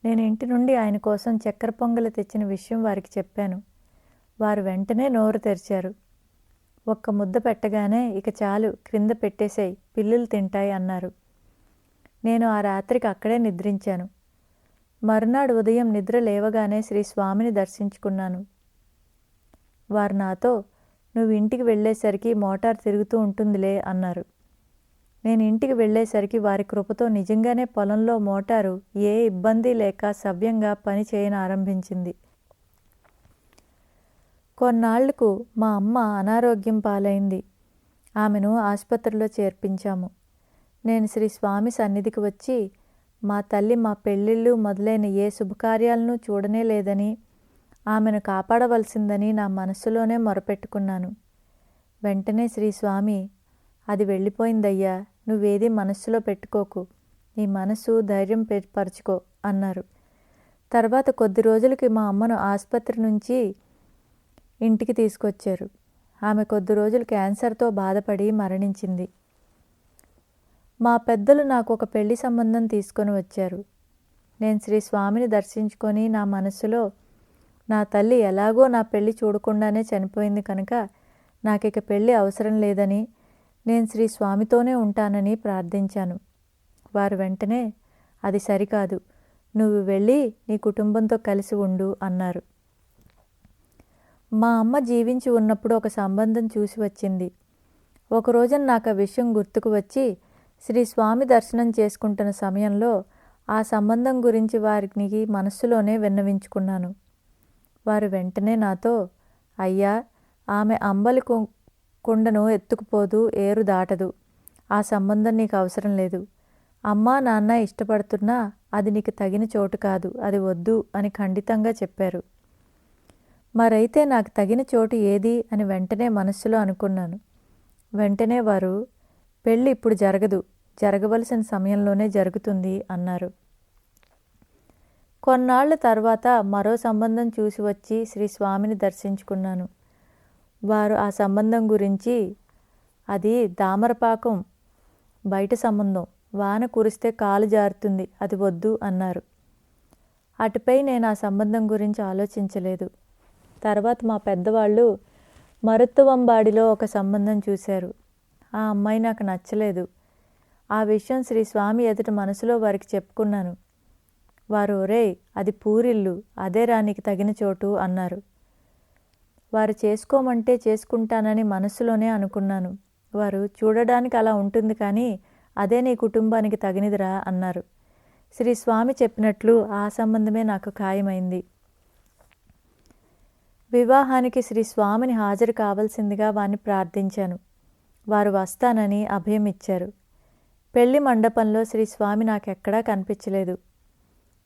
నేను ఇంటి నుండి ఆయన కోసం చక్కెర పొంగలి తెచ్చిన విషయం వారికి చెప్పాను. వారు వెంటనే నోరు తెరిచారు. ఒక్క ముద్ద పెట్టగానే ఇక చాలు, క్రింద పెట్టేసేయ్, పిల్లులు తింటాయి అన్నారు. నేను ఆ రాత్రికి అక్కడే నిద్రించాను. మరునాడు ఉదయం నిద్ర లేవగానే శ్రీ స్వామిని దర్శించుకున్నాను. వారు నాతో, నువ్వు ఇంటికి వెళ్ళేసరికి మోటార్ తిరుగుతూ ఉంటుందిలే అన్నారు. నేను ఇంటికి వెళ్ళేసరికి వారి కృపతో నిజంగానే పొలంలో మోటారు ఏ ఇబ్బంది లేక సవ్యంగా పని చేయనారంభించింది. కొన్నాళ్లకు మా అమ్మ అనారోగ్యం పాలైంది. ఆమెను ఆసుపత్రిలో చేర్పించాము. నేను శ్రీ స్వామి సన్నిధికి వచ్చి, మా తల్లి మా పెళ్ళిళ్ళు మొదలైన ఏ శుభకార్యాలను చూడనే లేదని, ఆమెను కాపాడవలసిందని నా మనస్సులోనే మొరపెట్టుకున్నాను. వెంటనే శ్రీ స్వామి, అది వెళ్ళిపోయిందయ్యా, నువ్వేది మనస్సులో పెట్టుకోకు, నీ మనసు ధైర్యం పరుచుకో అన్నారు. తర్వాత కొద్ది రోజులకి మా అమ్మను ఆసుపత్రి నుంచి ఇంటికి తీసుకొచ్చారు. ఆమె కొద్ది రోజులు క్యాన్సర్తో బాధపడి మరణించింది. మా పెద్దలు నాకు ఒక పెళ్లి సంబంధం తీసుకొని వచ్చారు. నేను శ్రీ స్వామిని దర్శించుకొని నా మనసులో, నా తల్లి ఎలాగో నా పెళ్లి చూడకుండానే చనిపోయింది కనుక నాకిక పెళ్ళి అవసరం లేదని, నేను శ్రీ స్వామితోనే ఉంటానని ప్రార్థించాను. వారు వెంటనే, అది సరికాదు, నువ్వు వెళ్ళి నీ కుటుంబంతో కలిసి ఉండు అన్నారు. మా అమ్మ జీవించి ఉన్నప్పుడు ఒక సంబంధం చూసి వచ్చింది. ఒకరోజున నాకు ఆ విషయం గుర్తుకు వచ్చి శ్రీ స్వామి దర్శనం చేసుకుంటున్న సమయంలో ఆ సంబంధం గురించి వారికి మనస్సులోనే విన్నవించుకున్నాను. వారు వెంటనే నాతో, అయ్యా, ఆమె అంబలి కుండను ఎత్తుకుపోదు, ఏరు దాటదు, ఆ సంబంధం నీకు అవసరం లేదు. అమ్మా నాన్న ఇష్టపడుతున్నా అది నీకు తగిన చోటు కాదు, అది వద్దు అని ఖండితంగా చెప్పారు. మరైతే నాకు తగిన చోటు ఏది అని వెంటనే మనస్సులో అనుకున్నాను. వెంటనే వారు, పెళ్ళి ఇప్పుడు జరగదు, జరగవలసిన సమయంలోనే జరుగుతుంది అన్నారు. కొన్నాళ్ల తర్వాత మరో సంబంధం చూసి వచ్చి శ్రీ స్వామిని దర్శించుకున్నాను. వారు ఆ సంబంధం గురించి, అది దామరపాకం బయట సంబంధం, వాన కురిస్తే కాలు జారుతుంది, అది వద్దు అన్నారు. అటుపై నేను ఆ సంబంధం గురించి ఆలోచించలేదు. తర్వాత మా పెద్దవాళ్ళు మరుత్తువంబాడిలో ఒక సంబంధం చూశారు. ఆ అమ్మాయి నాకు నచ్చలేదు. ఆ విషయం శ్రీ స్వామి ఎదుట మనసులో వారికి చెప్పుకున్నాను. వారు, ఒరేయ్, అది పూరిల్లు, అదే రానికి తగిన చోటు అన్నారు. వారు చేసుకోమంటే చేసుకుంటానని మనస్సులోనే అనుకున్నాను. వారు, చూడడానికి అలా ఉంటుంది కానీ అదే నీ కుటుంబానికి తగినదిరా అన్నారు. శ్రీ స్వామి చెప్పినట్లు ఆ సంబంధమే నాకు ఖాయమైంది. వివాహానికి శ్రీ స్వామిని హాజరు కావాల్సిందిగా వారిని ప్రార్థించాను. వారు వస్తానని అభయం ఇచ్చారు. పెళ్లి మండపంలో శ్రీ స్వామి నాకెక్కడా కనిపించలేదు.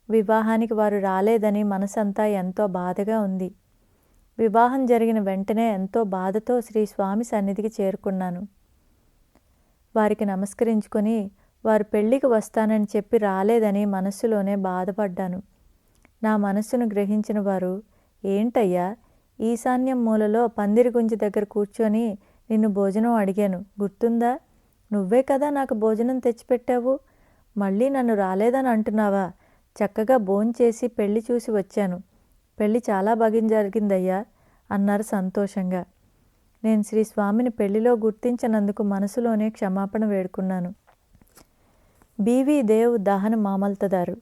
వివాహానికి వారు రాలేదని మనసంతా ఎంతో బాధగా ఉంది. వివాహం జరిగిన వెంటనే ఎంతో బాధతో శ్రీ స్వామి సన్నిధికి చేరుకున్నాను. వారికి నమస్కరించుకొని, వారు పెళ్లికి వస్తానని చెప్పి రాలేదని మనస్సులోనే బాధపడ్డాను. నా మనస్సును గ్రహించిన వారు, ఏంటయ్యా, ఈశాన్యం మూలలో పందిరి గుంజి దగ్గర కూర్చొని నిన్ను భోజనం అడిగాను, గుర్తుందా? నువ్వే కదా నాకు భోజనం తెచ్చిపెట్టావు, మళ్ళీ నన్ను రాలేదని అంటున్నావా? చక్కగా భోంచేసి పెళ్లి చూసి వచ్చాను, పెళ్లి చాలా బాగా జరిగిందయ్యా అన్నారు సంతోషంగా. నేను శ్రీ స్వామిని పెళ్లిలో గుర్తించినందుకు మనసులోనే క్షమాపణ వేడుకున్నాను. బీవీ దేవ్ దహన మామల్తదారు.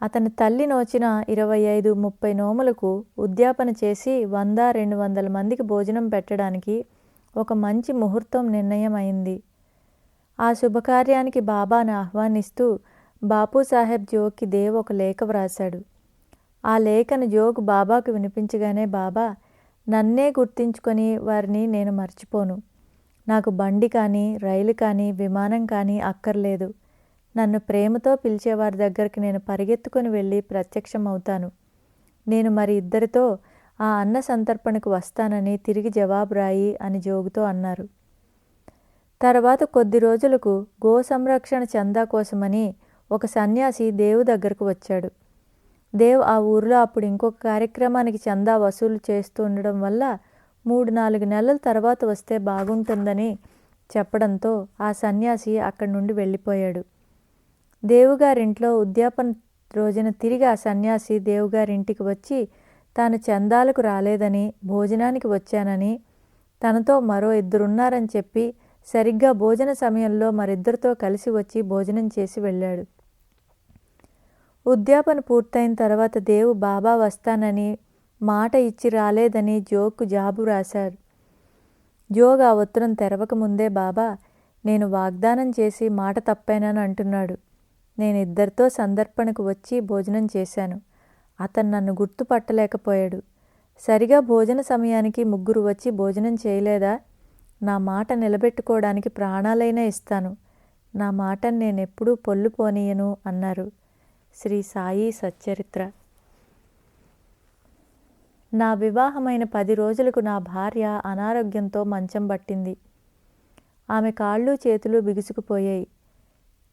అతని తల్లి నోచిన 25-30 నోములకు ఉద్యాపన చేసి 100-200 మందికి భోజనం పెట్టడానికి ఒక మంచి ముహూర్తం నిర్ణయం అయింది. ఆ శుభకార్యానికి బాబాను ఆహ్వానిస్తూ బాపూసాహెబ్ జోగ్కి దేవ్ ఒక లేఖ వ్రాశాడు. ఆ లేఖను జోగ్ బాబాకు వినిపించగానే, బాబా, నన్నే గుర్తించుకొని వారిని నేను మర్చిపోను. నాకు బండి కానీ, రైలు కానీ, విమానం కానీ అక్కర్లేదు. నన్ను ప్రేమతో పిలిచేవారి దగ్గరికి నేను పరిగెత్తుకొని వెళ్ళి ప్రత్యక్షమవుతాను. నేను మరి ఇద్దరితో ఆ అన్న సంతర్పణకు వస్తానని తిరిగి జవాబు రాయి అని జోగుతో అన్నారు. తర్వాత కొద్ది రోజులకు గో సంరక్షణ చందా కోసమని ఒక సన్యాసి దేవు దగ్గరకు వచ్చాడు. దేవ్ ఆ ఊరిలో అప్పుడు ఇంకొక కార్యక్రమానికి చందా వసూలు చేస్తూ ఉండడం వల్ల 3-4 నెలల తర్వాత వస్తే బాగుంటుందని చెప్పడంతో ఆ సన్యాసి అక్కడి నుండి వెళ్ళిపోయాడు. దేవుగారింట్లో ఉద్యాపన రోజున తిరిగి ఆ సన్యాసి దేవుగారింటికి వచ్చి తాను చందాలకు రాలేదని, భోజనానికి వచ్చానని, తనతో మరో ఇద్దరున్నారని చెప్పి సరిగ్గా భోజన సమయంలో మరిద్దరితో కలిసి వచ్చి భోజనం చేసి వెళ్ళాడు. ఉద్యాపన పూర్తయిన తర్వాత దేవు బాబా వస్తానని మాట ఇచ్చి రాలేదని జోగ్కు జాబు రాశారు. జోగ్ ఆ ఉత్తరం తెరవకముందే బాబా, నేను వాగ్దానం చేసి మాట తప్పానని అంటున్నాడు. నేను ఇద్దరితో సందర్పణకు వచ్చి భోజనం చేశాను. అతను నన్ను గుర్తుపట్టలేకపోయాడు. సరిగా భోజన సమయానికి ముగ్గురు వచ్చి భోజనం చేయలేదా? నా మాట నిలబెట్టుకోవడానికి ప్రాణాలైనా ఇస్తాను. నా మాటను నేనెప్పుడూ పొల్లు పోనీయను అన్నారు. శ్రీ సాయి సచ్చరిత్ర. నా వివాహమైన 10 రోజులకు నా భార్య అనారోగ్యంతో మంచం పట్టింది. ఆమె కాళ్ళు చేతులు బిగుసుకుపోయాయి.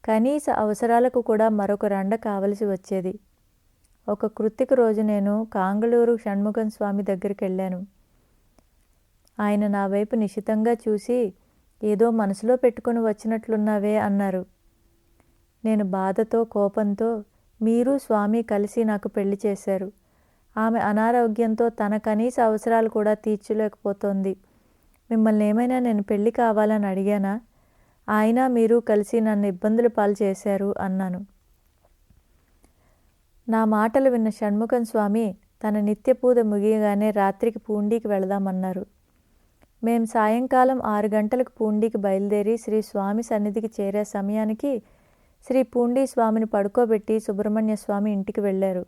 కనీస అవసరాలకు కూడా మరొక రండ కావలసి వచ్చేది. ఒక కృత్తిక రోజు నేను కాంగళూరు షణ్ముగం స్వామి దగ్గరికి వెళ్ళాను. ఆయన నా వైపు నిశితంగా చూసి, ఏదో మనసులో పెట్టుకుని వచ్చినట్లున్నావే అన్నారు. నేను బాధతో కోపంతో, మీరు స్వామి కలిసి నాకు పెళ్లి చేశారు. ఆమె అనారోగ్యంతో తన కనీస అవసరాలు కూడా తీర్చలేకపోతోంది. మిమ్మల్ని ఏమైనా నేను పెళ్లి కావాలని అడిగానా? ఆయన మీరు కలిసి నన్ను ఇబ్బందులు పాలు చేశారు అన్నాను. నా మాటలు విన్న షణ్ముఖం స్వామి తన నిత్య పూజ ముగియగానే రాత్రికి పూండీకి వెళదామన్నారు. మేం సాయంకాలం 6 గంటలకు పూండీకి బయలుదేరి శ్రీ స్వామి సన్నిధికి చేరే సమయానికి శ్రీ పూండీ స్వామిని పడుకోబెట్టి సుబ్రహ్మణ్య స్వామి ఇంటికి వెళ్ళారు.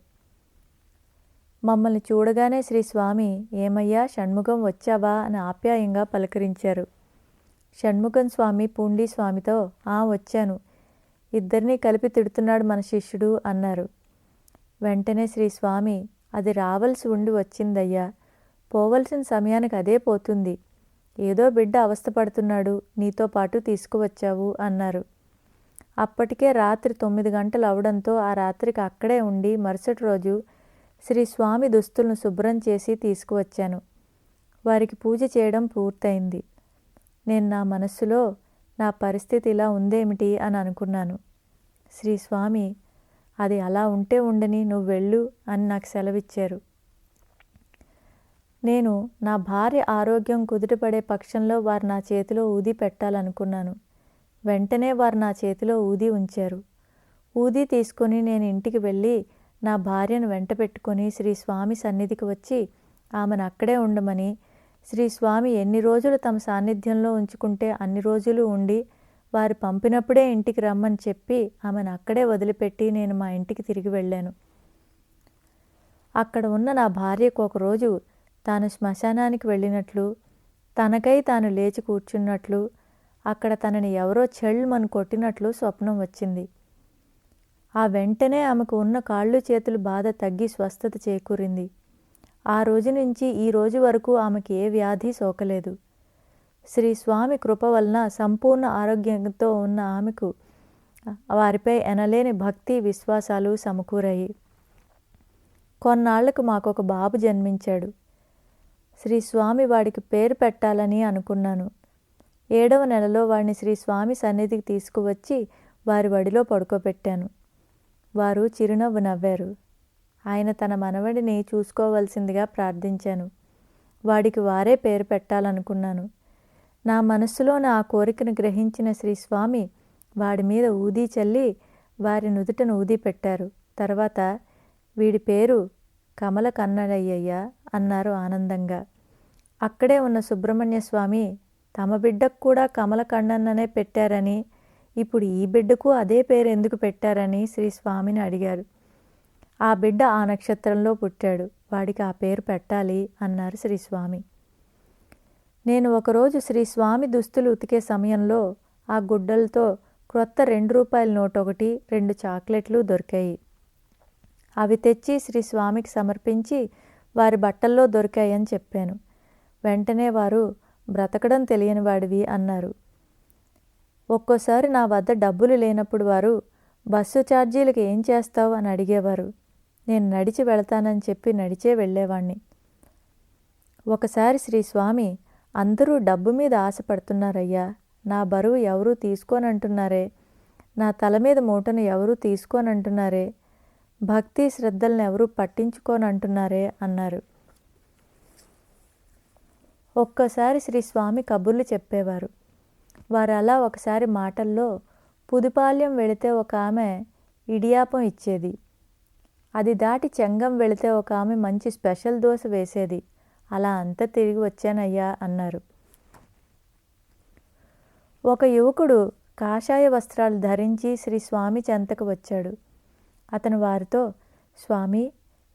మమ్మల్ని చూడగానే శ్రీ స్వామి, ఏమయ్యా షణ్ముఖం వచ్చావా అని ఆప్యాయంగా పలకరించారు. షణ్ముఖం స్వామి పూండీ స్వామితో, వచ్చాను, ఇద్దరినీ కలిపి తిడుతున్నాడు మన శిష్యుడు అన్నారు. వెంటనే శ్రీ స్వామి, అది రావలసి ఉండి వచ్చిందయ్యా, పోవలసిన సమయానికి అదే పోతుంది. ఏదో బిడ్డ అవస్థపడుతున్నాడు, నీతో పాటు తీసుకువచ్చావు అన్నారు. అప్పటికే రాత్రి 9 గంటలు అవడంతో ఆ రాత్రికి అక్కడే ఉండి మరుసటి రోజు శ్రీ స్వామి దుస్తులను శుభ్రం చేసి తీసుకువచ్చాను. వారికి పూజ చేయడం పూర్తయింది. నేను నా మనస్సులో, నా పరిస్థితి ఇలా ఉందేమిటి అని అనుకున్నాను. శ్రీ స్వామి, అది అలా ఉంటే ఉండని, నువ్వు వెళ్ళు అని నాకు సెలవిచ్చారు. నేను నా భార్య ఆరోగ్యం కుదుటపడే పక్షంలో వారు నా చేతిలో ఊది పెట్టాలనుకున్నాను. వెంటనే వారు నా చేతిలో ఊది ఉంచారు. ఊది తీసుకొని నేను ఇంటికి వెళ్ళి నా భార్యను వెంట పెట్టుకొని శ్రీ స్వామి సన్నిధికి వచ్చి ఆమెను అక్కడే ఉండమని, శ్రీ స్వామి ఎన్ని రోజులు తమ సాన్నిధ్యంలో ఉంచుకుంటే అన్ని రోజులు ఉండి వారు పంపినప్పుడే ఇంటికి రమ్మని చెప్పి ఆమెను అక్కడే వదిలిపెట్టి నేను మా ఇంటికి తిరిగి వెళ్ళాను. అక్కడ ఉన్న నా భార్యకు ఒకరోజు తాను శ్మశానానికి వెళ్ళినట్లు, తనకై తాను లేచి కూర్చున్నట్లు, అక్కడ తనని ఎవరో చెళ్ళమని కొట్టినట్లు స్వప్నం వచ్చింది. ఆ వెంటనే ఆమెకు ఉన్న కాళ్ళు చేతులు బాధ తగ్గి స్వస్థత చేకూరింది. ఆ రోజు నుంచి ఈ రోజు వరకు ఆమెకి ఏ వ్యాధి సోకలేదు. శ్రీ స్వామి కృప వలన సంపూర్ణ ఆరోగ్యంతో ఉన్న ఆమెకు వారిపై ఎనలేని భక్తి విశ్వాసాలు సమకూరాయి. కొన్నాళ్లకు మాకొక బాబు జన్మించాడు. శ్రీ స్వామి వాడికి పేరు పెట్టాలని అనుకున్నాను. 7వ నెలలో వాడిని శ్రీ స్వామి సన్నిధికి తీసుకువచ్చి వారి వడిలో పడుకోబెట్టాను. వారు చిరునవ్వు నవ్వారు. ఆయన తన మనవడిని చూసుకోవలసిందిగా ప్రార్థించాను. వాడికి వారే పేరు పెట్టాలనుకున్నాను. నా మనస్సులో నా కోరికను గ్రహించిన శ్రీ స్వామి వాడి మీద ఊదీ చల్లి వారి నుదుటను ఊదీ పెట్టారు. తర్వాత, వీడి పేరు కమల కన్నడయ్య అన్నారు ఆనందంగా. అక్కడే ఉన్న సుబ్రహ్మణ్య స్వామి, తమ బిడ్డకు కూడా కమల కన్నన్ననే పెట్టారని, ఇప్పుడు ఈ బిడ్డకు అదే పేరు ఎందుకు పెట్టారని శ్రీ స్వామిని అడిగారు. ఆ బిడ్డ ఆ నక్షత్రంలో పుట్టాడు, వాడికి ఆ పేరు పెట్టాలి అన్నారు శ్రీ స్వామి. నేను ఒకరోజు శ్రీ స్వామి దుస్తులు ఉతికే సమయంలో ఆ గుడ్డలతో క్రొత్త 2 రూపాయల నోటు ఒకటి, 2 చాక్లెట్లు దొరికాయి. అవి తెచ్చి శ్రీ స్వామికి సమర్పించి వారి బట్టల్లో దొరికాయని చెప్పాను. వెంటనే వారు, బ్రతకడం తెలియని వాడివి అన్నారు. ఒక్కోసారి నా వద్ద డబ్బులు లేనప్పుడు వారు, బస్సు ఛార్జీలకు ఏం చేస్తావు అని అడిగేవారు. నేను నడిచి వెళతానని చెప్పి నడిచే వెళ్ళేవాణ్ణి. ఒకసారి శ్రీ స్వామి, అందరూ డబ్బు మీద ఆశపడుతున్నారయ్యా, నా బరువు ఎవరూ తీసుకోనంటున్నారే, నా తల మీద మూటను ఎవరూ తీసుకోనంటున్నారే, భక్తి శ్రద్ధలను ఎవరూ పట్టించుకోనంటున్నారే అన్నారు. ఒక్కోసారి శ్రీ స్వామి కబుర్లు చెప్పేవారు. వారు అలా ఒకసారి మాటల్లో పుదుపాల్యం వెళితే ఒక ఆమె ఇడియాపం ఇచ్చేది, అది దాటి చెంగం వెళితే ఒక ఆమె మంచి స్పెషల్ దోశ వేసేది. అలా అంతా తిరిగి వచ్చానయ్యా అన్నారు. ఒక యువకుడు కాషాయ వస్త్రాలు ధరించి శ్రీ స్వామి చెంతకు వచ్చాడు. అతను వారితో, స్వామి,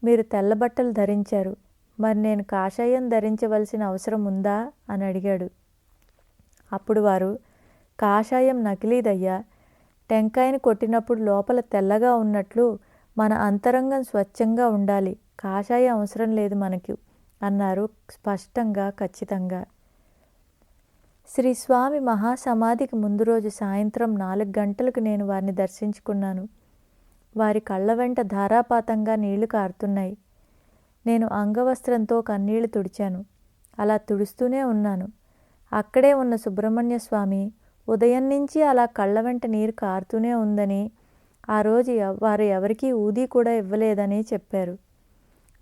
మీరు తెల్లబట్టలు ధరించారు, మరి నేను కాషాయం ధరించవలసిన అవసరం ఉందా అని అడిగాడు. అప్పుడు వారు, కాషాయం నకిలీదయ్యా, టెంకాయని కొట్టినప్పుడు లోపల తెల్లగా ఉన్నట్లు మన అంతరంగం స్వచ్ఛంగా ఉండాలి, కాషాయం అవసరం లేదు మనకు అన్నారు స్పష్టంగా, ఖచ్చితంగా. శ్రీ స్వామి మహాసమాధికి ముందు రోజు సాయంత్రం 4 గంటలకు నేను వారిని దర్శించుకున్నాను. వారి కళ్ళ వెంట ధారాపాతంగా నీళ్లు కారుతున్నాయి. నేను అంగవస్త్రంతో కన్నీళ్లు తుడిచాను. అలా తుడుస్తూనే ఉన్నాను. అక్కడే ఉన్న సుబ్రహ్మణ్య స్వామి ఉదయం నుంచి అలా కళ్ళ వెంట నీరు కారుతూనే ఉందని, ఆ రోజు వారు ఎవరికీ ఊదీ కూడా ఇవ్వలేదని చెప్పారు.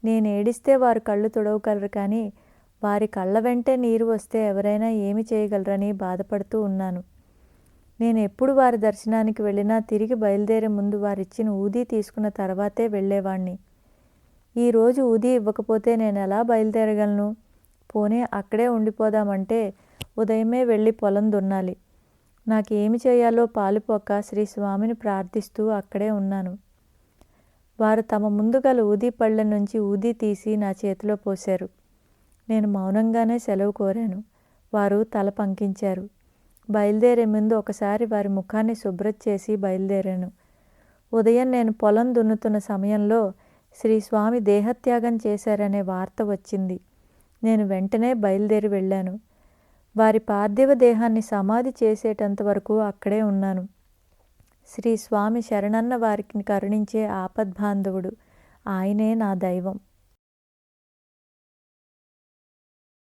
నేను ఏడిస్తే వారు కళ్ళు తుడవగలరు, కానీ వారి కళ్ళ వెంటే నీరు వస్తే ఎవరైనా ఏమి చేయగలరని బాధపడుతూ ఉన్నాను. నేను ఎప్పుడు వారి దర్శనానికి వెళ్ళినా తిరిగి బయలుదేరే ముందు వారిచ్చిన ఊదీ తీసుకున్న తర్వాతే వెళ్ళేవాణ్ణి. ఈరోజు ఊదీ ఇవ్వకపోతే నేను ఎలా బయలుదేరగలను? పోనీ అక్కడే ఉండిపోదామంటే ఉదయమే వెళ్ళి పొలం దున్నాలి. నాకేమి చేయాలో పాలుపోక శ్రీ స్వామిని ప్రార్థిస్తూ అక్కడే ఉన్నాను. వారు తమ ముందు గల ఊదీ పళ్ళ నుంచి ఊదీ తీసి నా చేతిలో పోశారు. నేను మౌనంగానే సెలవు కోరాను. వారు తల పంకించారు. బయలుదేరే ముందు ఒకసారి వారి ముఖాన్ని శుభ్రం చేసి బయలుదేరాను. ఉదయం నేను పొలం దున్నుతున్న సమయంలో శ్రీ స్వామి దేహత్యాగం చేశారనే వార్త వచ్చింది. నేను వెంటనే బయలుదేరి వెళ్ళాను. వారి పార్థివ దేహాన్ని సమాధి చేసేటంత వరకు అక్కడే ఉన్నాను. శ్రీ స్వామి శరణన్న వారికి కరుణించే ఆపద్బాంధవుడు. ఆయనే నా దైవం.